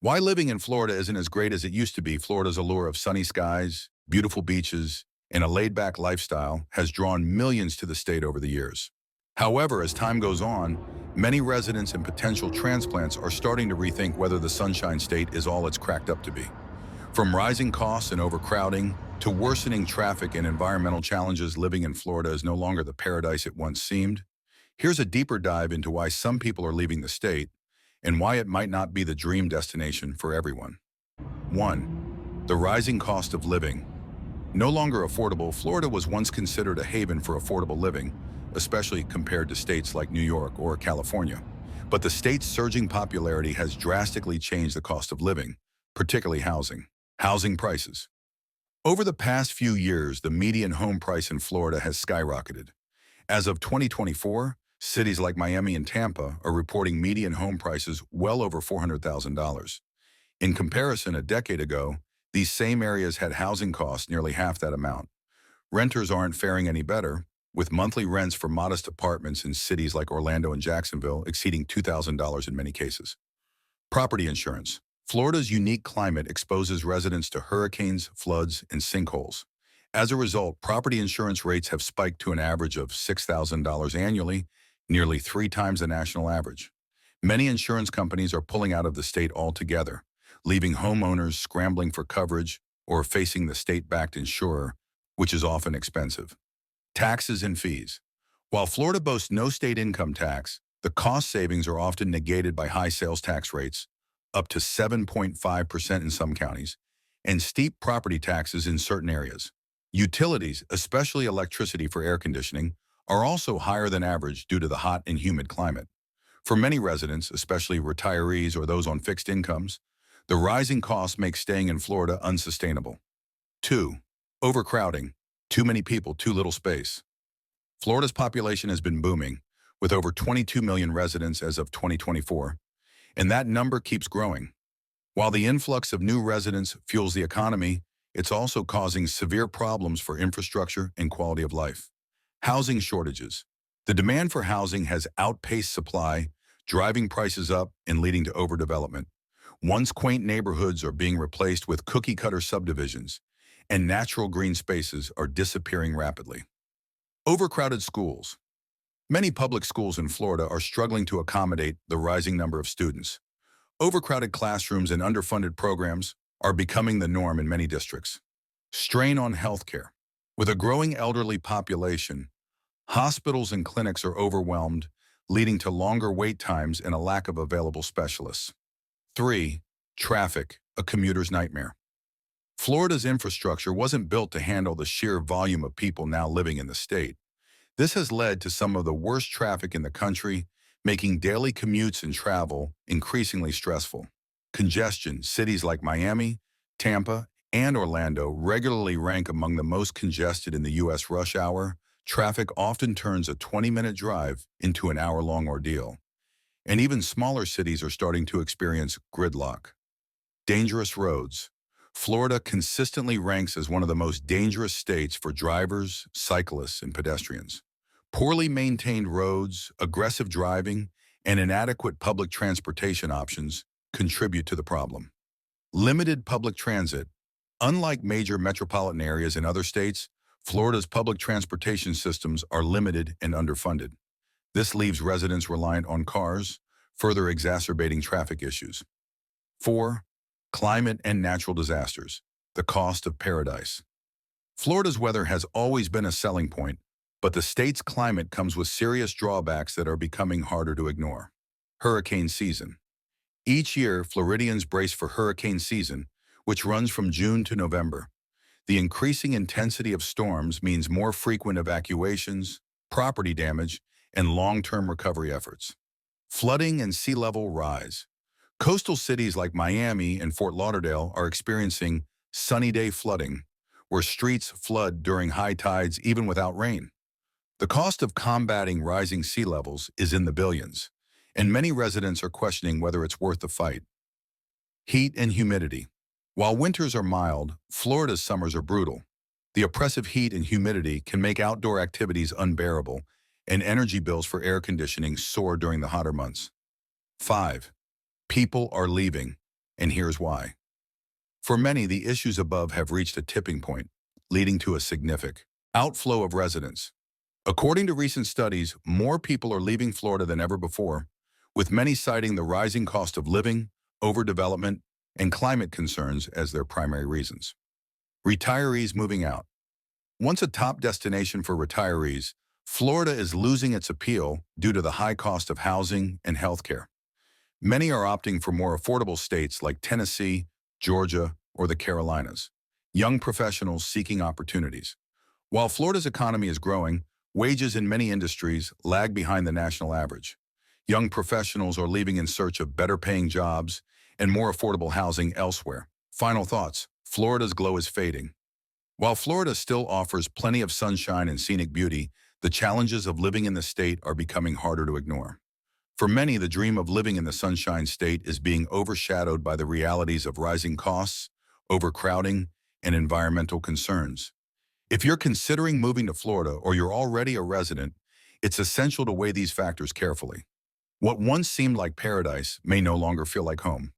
Why living in Florida isn't as great as it used to be. Florida's allure of sunny skies, beautiful beaches, and a laid-back lifestyle has drawn millions to the state over the years. However, as time goes on, many residents and potential transplants are starting to rethink whether the Sunshine State is all it's cracked up to be. From rising costs and overcrowding to worsening traffic and environmental challenges, living in Florida is no longer the paradise it once seemed. Here's a deeper dive into why some people are leaving the state and why it might not be the dream destination for everyone. 1. The rising cost of living. No longer affordable, Florida was once considered a haven for affordable living, especially compared to states like New York or California. But the state's surging popularity has drastically changed the cost of living, particularly housing. Housing prices. Over the past few years, the median home price in Florida has skyrocketed. As of 2024, cities like Miami and Tampa are reporting median home prices well over $400,000. In comparison, a decade ago, these same areas had housing costs nearly half that amount. Renters aren't faring any better, with monthly rents for modest apartments in cities like Orlando and Jacksonville exceeding $2,000 in many cases. Property insurance. Florida's unique climate exposes residents to hurricanes, floods, and sinkholes. As a result, property insurance rates have spiked to an average of $6,000 annually, nearly 3 times the national average. Many insurance companies are pulling out of the state altogether, leaving homeowners scrambling for coverage or facing the state-backed insurer, which is often expensive. Taxes and fees. While Florida boasts no state income tax, the cost savings are often negated by high sales tax rates, up to 7.5% in some counties, and steep property taxes in certain areas. Utilities, especially electricity for air conditioning, are also higher than average due to the hot and humid climate. For many residents, especially retirees or those on fixed incomes, the rising costs make staying in Florida unsustainable. 2. Overcrowding. Too many people, too little space. Florida's population has been booming, with over 22 million residents as of 2024, and that number keeps growing. While the influx of new residents fuels the economy, it's also causing severe problems for infrastructure and quality of life. Housing shortages. The demand for housing has outpaced supply, driving prices up and leading to overdevelopment. Once quaint neighborhoods are being replaced with cookie-cutter subdivisions, and natural green spaces are disappearing rapidly. Overcrowded schools. Many public schools in Florida are struggling to accommodate the rising number of students. Overcrowded classrooms and underfunded programs are becoming the norm in many districts. Strain on healthcare. With a growing elderly population, hospitals and clinics are overwhelmed, leading to longer wait times and a lack of available specialists. 3. Traffic, a commuter's nightmare. Florida's infrastructure wasn't built to handle the sheer volume of people now living in the state. This has led to some of the worst traffic in the country, making daily commutes and travel increasingly stressful. Congestion. Cities like Miami, Tampa, and Orlando regularly rank among the most congested in the U.S. rush hour. Traffic often turns a 20-minute drive into an hour-long ordeal. And even smaller cities are starting to experience gridlock. Dangerous roads. Florida consistently ranks as one of the most dangerous states for drivers, cyclists, and pedestrians. Poorly maintained roads, aggressive driving, and inadequate public transportation options contribute to the problem. Limited public transit. Unlike major metropolitan areas in other states, Florida's public transportation systems are limited and underfunded. This leaves residents reliant on cars, further exacerbating traffic issues. 4. Climate and natural disasters. The cost of paradise. Florida's weather has always been a selling point, but the state's climate comes with serious drawbacks that are becoming harder to ignore. Hurricane season. Each year, Floridians brace for hurricane season, which runs from June to November. The increasing intensity of storms means more frequent evacuations, property damage, and long-term recovery efforts. Flooding and sea level rise. Coastal cities like Miami and Fort Lauderdale are experiencing sunny day flooding, where streets flood during high tides even without rain. The cost of combating rising sea levels is in the billions, and many residents are questioning whether it's worth the fight. Heat and humidity. While winters are mild, Florida's summers are brutal. The oppressive heat and humidity can make outdoor activities unbearable, and energy bills for air conditioning soar during the hotter months. 5. People are leaving. and here's why. For many, the issues above have reached a tipping point, leading to a significant outflow of residents. According to recent studies, more people are leaving Florida than ever before, with many citing the rising cost of living, overdevelopment, and climate concerns as their primary reasons. Retirees moving out. Once a top destination for retirees, Florida is losing its appeal due to the high cost of housing and healthcare. Many are opting for more affordable states like Tennessee, Georgia, or the Carolinas. Young professionals seeking opportunities. While Florida's economy is growing, wages in many industries lag behind the national average. Young professionals are leaving in search of better-paying jobs and more affordable housing elsewhere. Final thoughts. Florida's glow is fading. While Florida still offers plenty of sunshine and scenic beauty, the challenges of living in the state are becoming harder to ignore. For many, the dream of living in the Sunshine State is being overshadowed by the realities of rising costs, overcrowding, and environmental concerns. If you're considering moving to Florida or you're already a resident, it's essential to weigh these factors carefully. What once seemed like paradise may no longer feel like home.